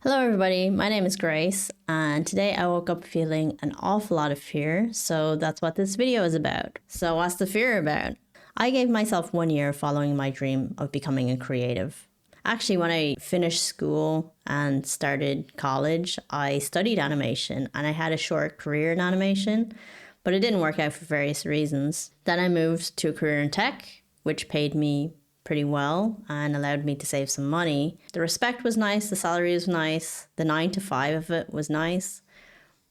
Hello everybody, my name is Grace, and today I woke up feeling an awful lot of fear, so that's what this video is about. So what's the fear about? I gave myself 1 year following my dream of becoming a creative. Actually, when I finished school and started college, I studied animation and I had a short career in animation, but it didn't work out for various reasons. Then I moved to a career in tech, which paid me pretty well and allowed me to save some money. The respect was nice, the salary was nice, the 9 to 5 of it was nice.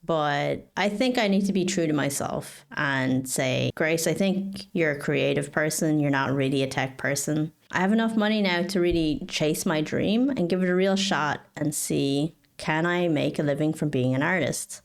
But I think I need to be true to myself and say, Grace, I think you're a creative person. You're not really a tech person. I have enough money now to really chase my dream and give it a real shot and see, can I make a living from being an artist?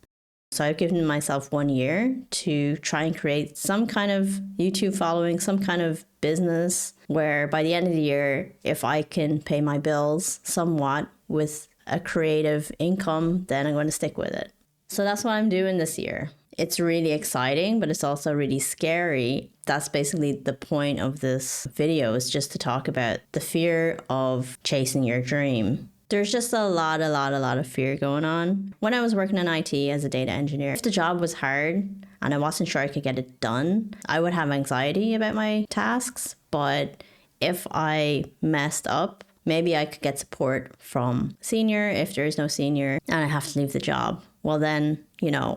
So I've given myself 1 year to try and create some kind of YouTube following, some kind of business where by the end of the year, if I can pay my bills somewhat with a creative income, then I'm going to stick with it. So that's what I'm doing this year. It's really exciting, but it's also really scary. That's basically the point of this video, is just to talk about the fear of chasing your dream. There's just a lot of fear going on. When I was working in IT as a data engineer, if the job was hard and I wasn't sure I could get it done, I would have anxiety about my tasks. But if I messed up, maybe I could get support from senior if there is no senior and I have to leave the job. Well, then,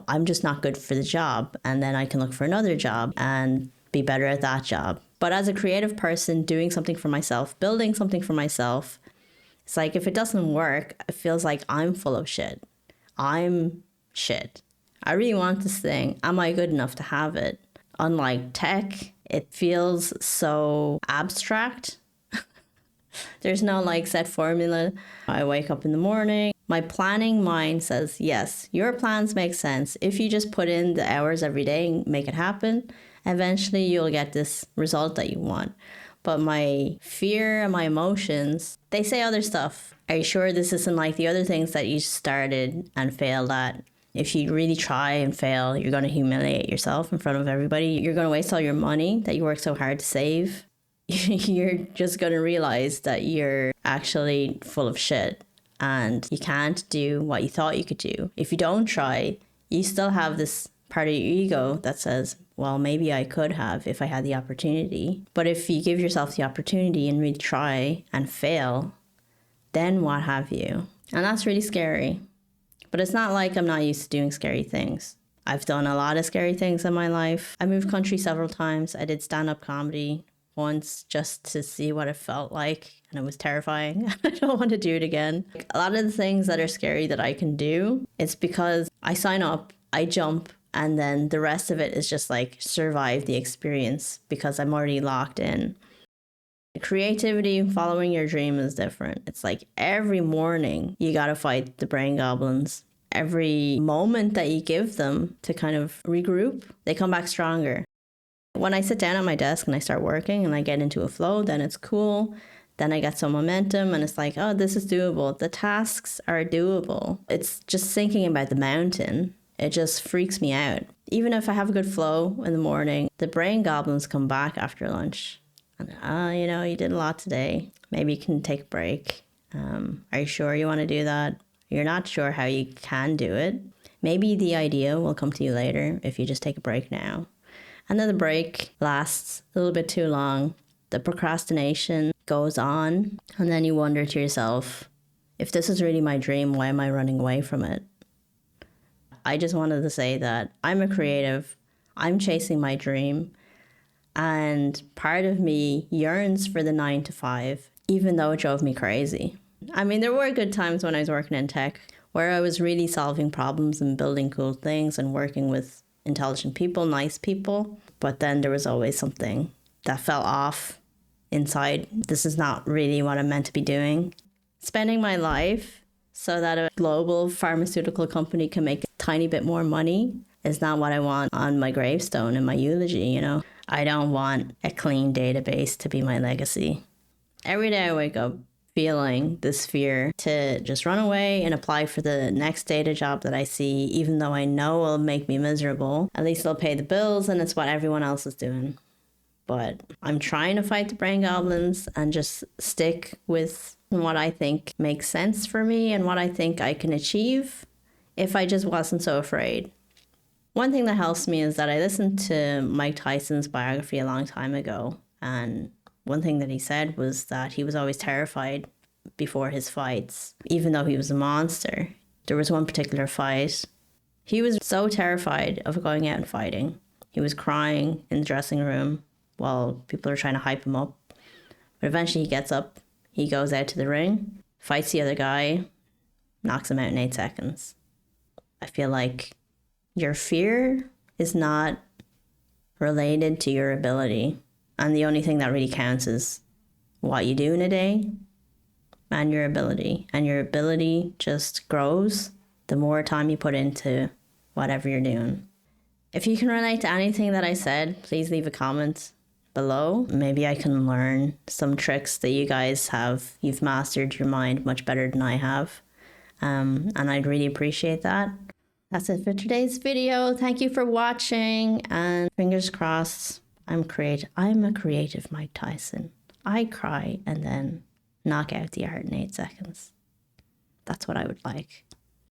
I'm just not good for the job. And then I can look for another job and be better at that job. But as a creative person, doing something for myself, building something for myself, it's like if it doesn't work, it feels like I'm full of shit. I'm shit. I really want this thing. Am I good enough to have it? Unlike tech, it feels so abstract. There's no set formula. I wake up in the morning. My planning mind says, yes, your plans make sense. If you just put in the hours every day and make it happen, eventually you'll get this result that you want. But my fear and my emotions, they say other stuff. Are you sure this isn't like the other things that you started and failed at? If you really try and fail, you're going to humiliate yourself in front of everybody. You're going to waste all your money that you worked so hard to save. You're just going to realize that you're actually full of shit and you can't do what you thought you could do. If you don't try, you still have this part of your ego that says, well, maybe I could have if I had the opportunity. But if you give yourself the opportunity and really try and fail, then what have you? And that's really scary. But it's not like I'm not used to doing scary things. I've done a lot of scary things in my life. I moved country several times. I did stand-up comedy once just to see what it felt like, and it was terrifying. I don't want to do it again. A lot of the things that are scary that I can do, it's because I sign up, I jump, and then the rest of it is just survive the experience because I'm already locked in. Creativity, following your dream is different. It's like every morning you got to fight the brain goblins. Every moment that you give them to kind of regroup, they come back stronger. When I sit down at my desk and I start working and I get into a flow, then it's cool. Then I get some momentum and it's like, oh, this is doable. The tasks are doable. It's just thinking about the mountain. It just freaks me out. Even if I have a good flow in the morning, the brain goblins come back after lunch. And, you did a lot today. Maybe you can take a break. Are you sure you want to do that? You're not sure how you can do it. Maybe the idea will come to you later if you just take a break now. And then the break lasts a little bit too long. The procrastination goes on. And then you wonder to yourself, if this is really my dream, why am I running away from it? I just wanted to say that I'm a creative. I'm chasing my dream. And part of me yearns for the 9 to 5, even though it drove me crazy. I mean, there were good times when I was working in tech where I was really solving problems and building cool things and working with intelligent people, nice people. But then there was always something that fell off inside. This is not really what I'm meant to be doing. Spending my life so that a global pharmaceutical company can make a tiny bit more money is not what I want on my gravestone in my eulogy, I don't want a clean database to be my legacy. Every day I wake up feeling this fear to just run away and apply for the next data job that I see, even though I know it'll make me miserable. At least it'll pay the bills and it's what everyone else is doing. But I'm trying to fight the brain goblins and just stick with and what I think makes sense for me and what I think I can achieve if I just wasn't so afraid. One thing that helps me is that I listened to Mike Tyson's biography a long time ago, and one thing that he said was that he was always terrified before his fights, even though he was a monster. There was one particular fight. He was so terrified of going out and fighting. He was crying in the dressing room while people are trying to hype him up. But eventually he gets up, he goes out to the ring, fights the other guy, knocks him out in 8 seconds. I feel like your fear is not related to your ability. And the only thing that really counts is what you do in a day and your ability. And your ability just grows the more time you put into whatever you're doing. If you can relate to anything that I said, please leave a comment below. Maybe I can learn some tricks that you guys have. You've mastered your mind much better than I have. And I'd really appreciate that. That's it for today's video. Thank you for watching, and fingers crossed. I'm a creative Mike Tyson. I cry and then knock out the art in 8 seconds. That's what I would like.